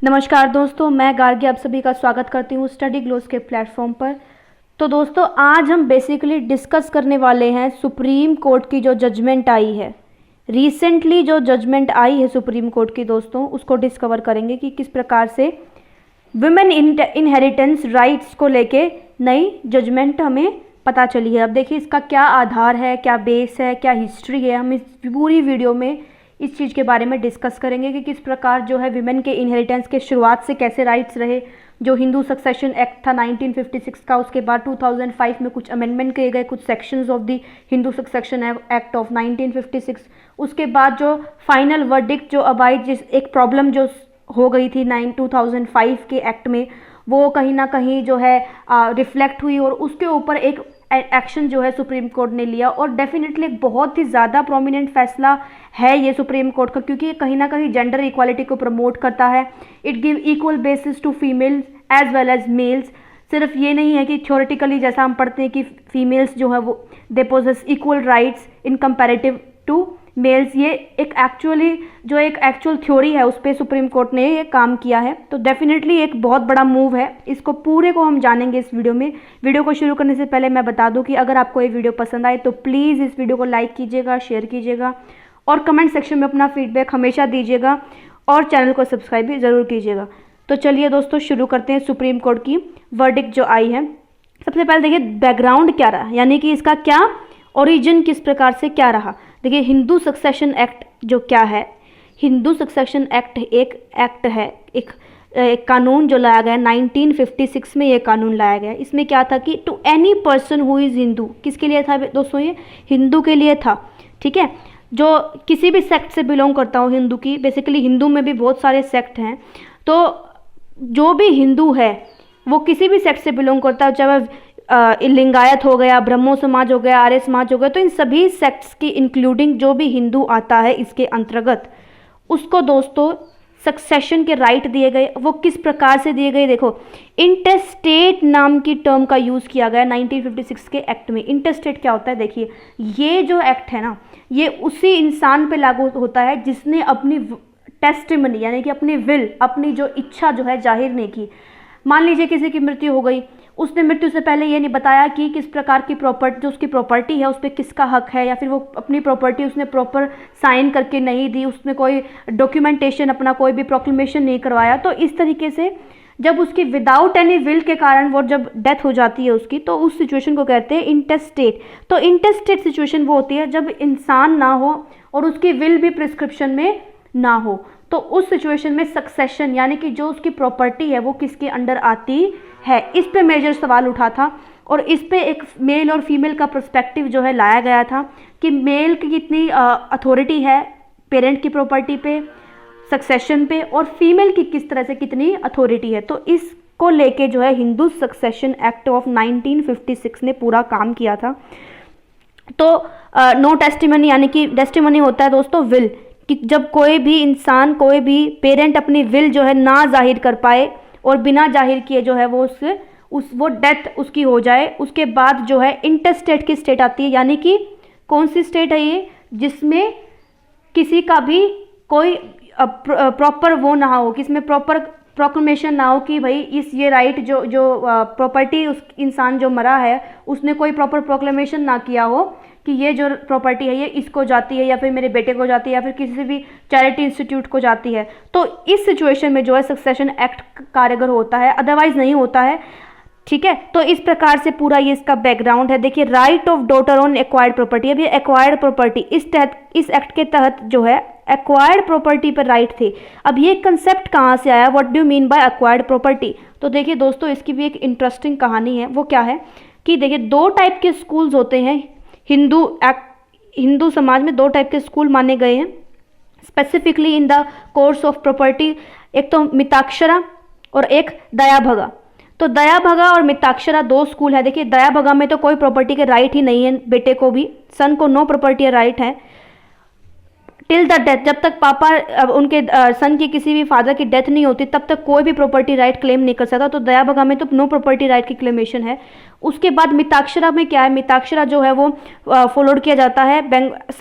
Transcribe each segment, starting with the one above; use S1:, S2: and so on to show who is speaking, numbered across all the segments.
S1: नमस्कार दोस्तों, मैं गार्गी आप सभी का स्वागत करती हूँ स्टडी ग्लोस के प्लेटफॉर्म पर। तो दोस्तों, आज हम बेसिकली डिस्कस करने वाले हैं सुप्रीम कोर्ट की जो जजमेंट आई है। रिसेंटली जो जजमेंट आई है सुप्रीम कोर्ट की दोस्तों, उसको डिस्कवर करेंगे कि किस प्रकार से वुमेन इनहेरिटेंस राइट्स को लेके नई जजमेंट हमें पता चली है। अब देखिए इसका क्या आधार है, क्या बेस है, क्या हिस्ट्री है, हम इस पूरी वीडियो में इस चीज़ के बारे में डिस्कस करेंगे कि किस प्रकार जो है विमेन के इनहेरिटेंस के शुरुआत से कैसे राइट्स रहे। जो हिंदू सक्सेशन एक्ट था 1956 का, उसके बाद 2005 में कुछ अमेंडमेंट किए गए कुछ sections of the Hindu succession act of 1956। उसके बाद जो फाइनल वर्डिक्ट जो अब आई, जिस एक प्रॉब्लम जो हो गई थी 2005 के एक्ट में, वो कहीं ना कहीं जो है रिफ्लेक्ट हुई और उसके ऊपर एक एक्शन जो है सुप्रीम कोर्ट ने लिया। और डेफिनेटली एक बहुत ही ज़्यादा प्रोमिनेंट फैसला है ये सुप्रीम कोर्ट का, क्योंकि ये कहीं ना कहीं जेंडर इक्वालिटी को प्रमोट करता है। It give equal basis to females as well as males. सिर्फ ये नहीं है कि थ्योरेटिकली जैसा हम पढ़ते हैं कि फीमेल्स जो है वो they possess equal rights in comparative to males, ये एक एक्चुअल थ्योरी है, उस पर सुप्रीम कोर्ट ने ये काम किया है। तो डेफिनेटली एक बहुत बड़ा मूव है, इसको पूरे को हम जानेंगे इस वीडियो में। वीडियो को शुरू करने से पहले मैं बता दूं कि अगर आपको ये वीडियो पसंद आए तो प्लीज़ इस वीडियो को लाइक कीजिएगा, शेयर कीजिएगा और कमेंट सेक्शन में अपना फीडबैक हमेशा दीजिएगा और चैनल को सब्सक्राइब भी ज़रूर कीजिएगा। तो चलिए दोस्तों, शुरू करते हैं सुप्रीम कोर्ट की वर्डिक्ट जो आई है। सबसे पहले देखिए बैकग्राउंड क्या रहा, यानी कि इसका क्या ओरिजिन किस प्रकार से क्या रहा। देखिए हिंदू सक्सेशन एक्ट जो क्या है, हिंदू सक्सेशन एक्ट एक एक्ट है, एक कानून जो लाया गया 1956 में ये कानून लाया गया। इसमें क्या था कि to any person who is Hindu, किसके लिए था दोस्तों, ये हिंदू के लिए था। ठीक है, जो किसी भी सेक्ट से बिलोंग करता हो हिंदू की, बेसिकली हिंदू में भी बहुत सारे सेक्ट हैं, तो जो भी हिंदू है वो किसी भी सेक्ट से बिलोंग करता है, चाहे लिंगायत हो गया, ब्रह्मो समाज हो गया, आर्य समाज हो गया, तो इन सभी सेक्ट्स की इंक्लूडिंग जो भी हिंदू आता है इसके अंतर्गत, उसको दोस्तों सक्सेशन के राइट दिए गए। वो किस प्रकार से दिए गए, देखो इंटेस्टेट नाम की टर्म का यूज़ किया गया 1956 के एक्ट में। इंटेस्टेट क्या होता है, देखिए ये जो एक्ट है ना, ये उसी इंसान पे लागू होता है जिसने अपनी टेस्टिमनी यानी कि अपनी विल, अपनी जो इच्छा जो है जाहिर नहीं की। मान लीजिए किसी की मृत्यु हो गई, उसने मृत्यु से पहले ये नहीं बताया कि किस प्रकार की प्रॉपर्टी, जो उसकी प्रॉपर्टी है उस पर किसका हक है, या फिर वो अपनी प्रॉपर्टी उसने प्रॉपर साइन करके नहीं दी, उसने कोई डॉक्यूमेंटेशन, अपना कोई भी प्रोक्लेमेशन नहीं करवाया। तो इस तरीके से जब उसकी विदाउट एनी विल के कारण वो जब डेथ हो जाती है उसकी, तो उस सिचुएशन को कहते हैं इंटेस्टेट। तो इंटेस्टेट सिचुएशन वो होती है जब इंसान ना हो और उसकी विल भी प्रिस्क्रिप्शन में ना हो, तो उस सिचुएशन में सक्सेशन यानी कि जो उसकी प्रॉपर्टी है वो किसके अंडर आती है। इस पे मेजर सवाल उठा था और इस पे एक मेल और फीमेल का पर्सपेक्टिव जो है लाया गया था कि मेल की कितनी अथॉरिटी है पेरेंट की प्रॉपर्टी पे, सक्सेशन पे, और फीमेल की किस तरह से कितनी अथॉरिटी है। तो इसको लेके जो है हिंदू सक्सेशन एक्ट ऑफ 1956 ने पूरा काम किया था। तो नो टेस्टिमनी, यानी कि टेस्टिमनी होता है दोस्तों विल, कि जब कोई भी इंसान, कोई भी पेरेंट अपनी विल जो है ना जाहिर कर पाए और बिना जाहिर किए जो है वो वो डेथ उसकी हो जाए, उसके बाद जो है इंटेस्टेट की स्टेट आती है। यानी कि कौन सी स्टेट है ये, जिसमें किसी का भी कोई प्रॉपर वो ना हो, किसमें प्रॉपर प्रोक्लेमेशन ना हो कि भाई ये राइट जो प्रॉपर्टी उस इंसान जो मरा है उसने कोई प्रॉपर प्रोक्लेमेशन ना किया हो कि ये जो प्रॉपर्टी है ये इसको जाती है, या फिर मेरे बेटे को जाती है, या फिर किसी भी चैरिटी इंस्टीट्यूट को जाती है। तो इस सिचुएशन में जो है सक्सेशन एक्ट कारगर होता है, अदरवाइज नहीं होता है। ठीक है, तो इस प्रकार से पूरा ये इसका बैकग्राउंड है। देखिए right of daughter on acquired property, अभी एक्वायर्ड प्रॉपर्टी इस एक्ट के तहत जो है एक्वायर्ड प्रॉपर्टी पर राइट थे। अब ये कंसेप्ट कहाँ से आया, what do mean by acquired property. तो देखिए दोस्तों, इसकी भी एक इंटरेस्टिंग कहानी है। वो क्या है कि देखिए दो टाइप के स्कूल्स होते हैं हिंदू समाज में, दो टाइप के स्कूल माने गए हैं specifically in the course of property. एक तो मिताक्षरा और एक दया भगा। तो दया भगा और मिताक्षरा दो स्कूल है। देखिए दया भगा में तो कोई प्रॉपर्टी के राइट ही नहीं है, बेटे को भी, सन को नो प्रॉपर्टी राइट है। टिल द डेथ, जब तक पापा उनके सन की किसी भी फादर की डेथ नहीं होती तब तक कोई भी प्रॉपर्टी राइट क्लेम नहीं कर सकता। तो दया भगा में तो नो प्रॉपर्टी राइट की क्लेमेशन है। उसके बाद मिताक्षरा में क्या है, मिताक्षरा जो है वो फॉलोड किया जाता है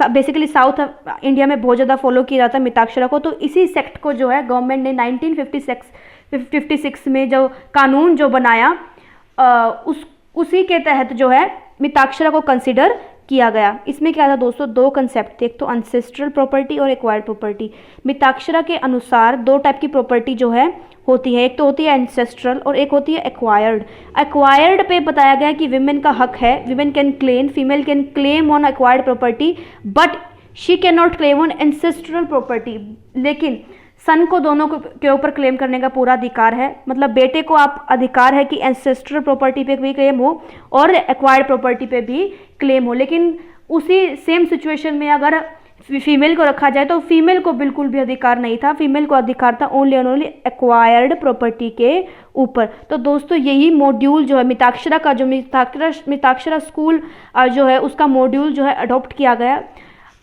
S1: बेसिकली साउथ इंडिया में बहुत ज़्यादा फॉलो किया जाता है मिताक्षरा को। तो इसी सेक्ट को जो है गवर्नमेंट ने 1956 में जो कानून जो बनाया उसी के तहत जो है मिताक्षरा को कंसिडर किया गया। इसमें क्या था दोस्तों, दो कंसेप्ट थे, एक तो अंसेस्ट्रल प्रॉपर्टी और एक्वायर्ड प्रॉपर्टी। मिताक्षरा के अनुसार दो टाइप की प्रॉपर्टी जो है होती है, एक तो होती है एंसेस्ट्रल और एक होती है एक्वायर्ड। एक्वायर्ड पे बताया गया कि विमेन का हक है, women can claim, female can claim on acquired property but she can not claim on ancestral property. लेकिन सन को दोनों के ऊपर क्लेम करने का पूरा अधिकार है, मतलब बेटे को आप अधिकार है कि एंसेस्ट्रल प्रॉपर्टी पे भी क्लेम हो और एक्वायर्ड प्रॉपर्टी पे भी क्लेम हो। लेकिन उसी सेम सिचुएशन में अगर फीमेल को रखा जाए तो फीमेल को बिल्कुल भी अधिकार नहीं था, फीमेल को अधिकार था only and only acquired property के ऊपर। तो दोस्तों यही मॉड्यूल जो है मिताक्षरा का, जो मिताक्षरा स्कूल जो है उसका मॉड्यूल जो है अडॉप्ट किया गया।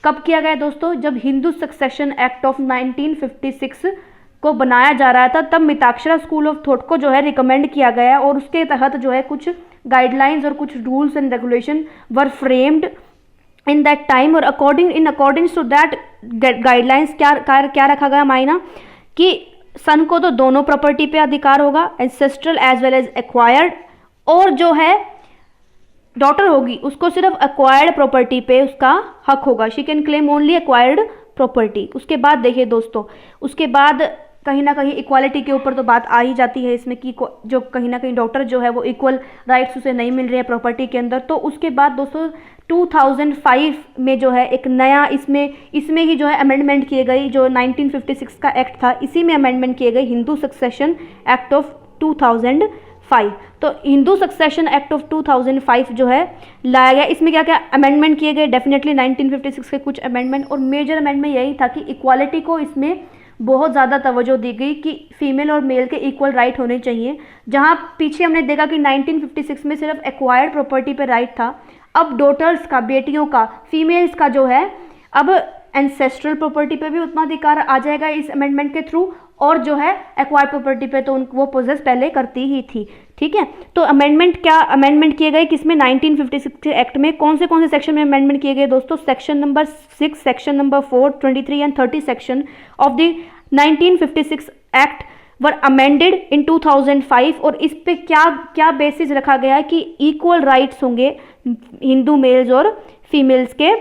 S1: कब किया गया दोस्तों, जब हिंदू सक्सेशन एक्ट ऑफ 1956 को बनाया जा रहा था तब मिताक्षरा स्कूल ऑफ थॉट को जो है रिकमेंड किया गया और उसके तहत जो है कुछ गाइडलाइंस और कुछ rules and regulation were framed in that time. और अकॉर्डिंग्स टू दैट गाइडलाइंस क्या रखा गया मायना कि सन को तो दोनों प्रॉपर्टी पे अधिकार होगा, ancestral as well as acquired, और जो है डॉटर होगी उसको सिर्फ एक्वायर्ड प्रॉपर्टी पे उसका हक होगा, she can claim only acquired property. उसके बाद देखिए दोस्तों, उसके बाद कहीं ना कहीं इक्वालिटी के ऊपर तो बात आ ही जाती है इसमें कि जो कहीं ना कहीं डॉटर जो है वो इक्वल राइट्स उसे नहीं मिल रहे हैं प्रॉपर्टी के अंदर। तो उसके बाद दोस्तों 2005 में जो है एक नया इसमें ही जो है अमेंडमेंट किए गई, जो 1956 का एक्ट था इसी में अमेंडमेंट किए गए हिंदू सक्सेशन एक्ट ऑफ 2005। तो हिंदू सक्सेशन एक्ट ऑफ 2005 जो है लाया गया। इसमें क्या क्या अमेंडमेंट किए गए, डेफिनेटली 1956 के कुछ अमेंडमेंट, और मेजर अमेंडमेंट यही था कि इक्वालिटी को इसमें बहुत ज़्यादा तवज्जो दी गई कि फीमेल और मेल के इक्वल राइट होने चाहिए। जहाँ पीछे हमने देखा कि 1956 में सिर्फ एक्वायर्ड प्रॉपर्टी पे राइट था, अब डॉटर्स का, बेटियों का, फीमेल्स का जो है अब एंसेस्ट्रल प्रॉपर्टी पे भी उतना अधिकार आ जाएगा इस अमेंडमेंट के थ्रू, और जो है एक्वायर्ड प्रॉपर्टी पे तो वो पोजेस पहले करती ही थी। ठीक है, तो अमेंडमेंट किए गए किसमें, 1956 के एक्ट में। कौन से सेक्शन में अमेंडमेंट किए गए दोस्तों, section number 6, section number 4, 23 and 30 section of the 1956 act were amended in 2005। और इस पे क्या बेसिस रखा गया है कि इक्वल राइट्स होंगे हिंदू मेल्स और फीमेल्स के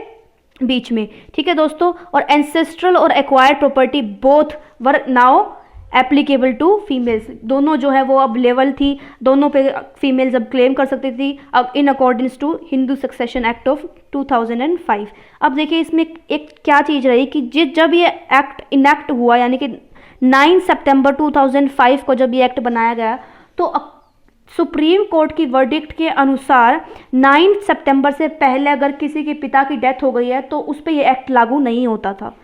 S1: बीच में। ठीक है दोस्तों, और एंसेस्ट्रल और acquired property both were now applicable to females, दोनों जो है वो अब लेवल थी, दोनों पे फीमेल्स अब क्लेम कर सकती थी अब in accordings to Hindu succession act of 2005। अब देखिए इसमें एक क्या चीज़ रही कि जब ये एक्ट इनैक्ट हुआ, यानी कि 9 सितंबर 2005 को जब ये एक्ट बनाया गया, तो सुप्रीम कोर्ट की वर्डिक्ट के अनुसार 9 सितंबर से पहले अगर किसी के पिता की डेथ हो गई है तो उस पर यह एक्ट लागू नहीं होता था।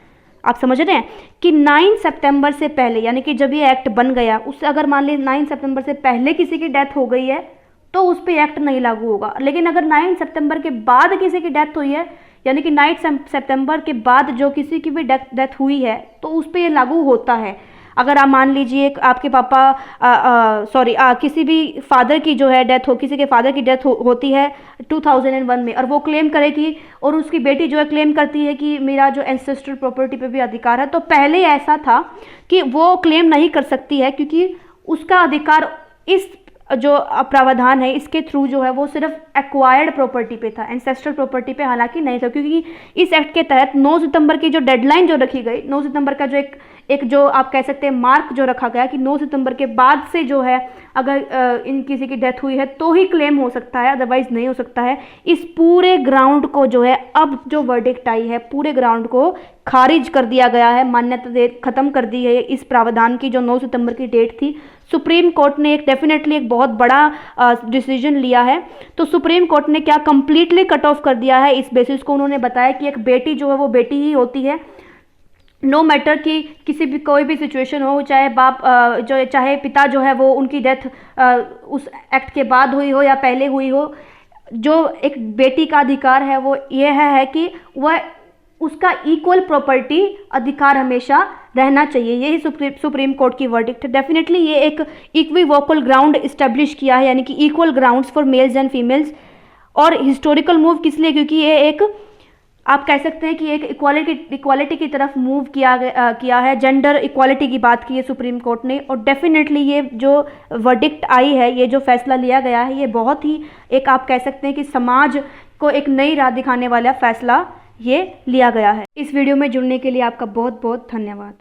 S1: आप समझ रहे हैं कि 9 सितंबर से पहले, यानी कि जब ये एक्ट बन गया, उससे अगर मान ली 9 सितंबर से पहले किसी की डेथ हो गई है तो उस पर एक्ट नहीं लागू होगा। लेकिन अगर 9 सितंबर के बाद किसी की डेथ हुई है, यानी कि 9 सितंबर के बाद जो किसी की भी डेथ हुई है तो उस पर यह लागू होता है। अगर आप मान लीजिए आपके पापा किसी भी फादर की जो है डेथ हो, किसी के फादर की डेथ होती है 2001 में, और वो क्लेम करेगी और उसकी बेटी जो है क्लेम करती है कि मेरा जो एंसेस्ट्रल प्रॉपर्टी पे भी अधिकार है, तो पहले ऐसा था कि वो क्लेम नहीं कर सकती है क्योंकि उसका अधिकार इस जो प्रावधान है इसके थ्रू जो है वो सिर्फ एक्वायर्ड प्रॉपर्टी पे था, एंसेस्ट्रल प्रॉपर्टी पे हालांकि नहीं था। क्योंकि इस एक्ट के तहत 9 सितंबर की जो डेडलाइन जो रखी गई, 9 सितंबर का जो एक जो आप कह सकते हैं मार्क जो रखा गया कि 9 सितंबर के बाद से जो है अगर इन किसी की डेथ हुई है तो ही क्लेम हो सकता है, अदरवाइज नहीं हो सकता है। इस पूरे ग्राउंड को जो है अब जो वर्डिक्ट आई है पूरे ग्राउंड को खारिज कर दिया गया है, मान्यता खत्म कर दी है इस प्रावधान की जो 9 सितंबर की डेट थी। सुप्रीम कोर्ट ने डेफिनेटली एक बहुत बड़ा डिसीजन लिया है। तो सुप्रीम कोर्ट ने क्या कंप्लीटली कट ऑफ कर दिया है इस बेसिस को। उन्होंने बताया कि एक बेटी जो है वो बेटी ही होती है, नो मैटर कि किसी भी कोई भी सिचुएशन हो, चाहे बाप चाहे पिता जो है वो उनकी डेथ उस एक्ट के बाद हुई हो या पहले हुई हो, जो एक बेटी का अधिकार है वो यह है कि वह उसका इक्वल प्रॉपर्टी अधिकार हमेशा रहना चाहिए। यही सुप्रीम कोर्ट की वर्डिक्ट है। डेफिनेटली ये एक इक्विवोकल ग्राउंड इस्टेब्लिश किया है, यानी कि equal grounds for mails and females. और हिस्टोरिकल मूव किस लिए? क्योंकि ये एक, आप कह सकते हैं कि एक इक्वालिटी की तरफ मूव किया है, जेंडर इक्वालिटी की बात की है सुप्रीम कोर्ट ने। और डेफिनेटली ये जो वर्डिक्ट आई है, ये जो फैसला लिया गया है, ये बहुत ही एक, आप कह सकते हैं कि समाज को एक नई राह दिखाने वाला फैसला ये लिया गया है। इस वीडियो में जुड़ने के लिए आपका बहुत बहुत धन्यवाद।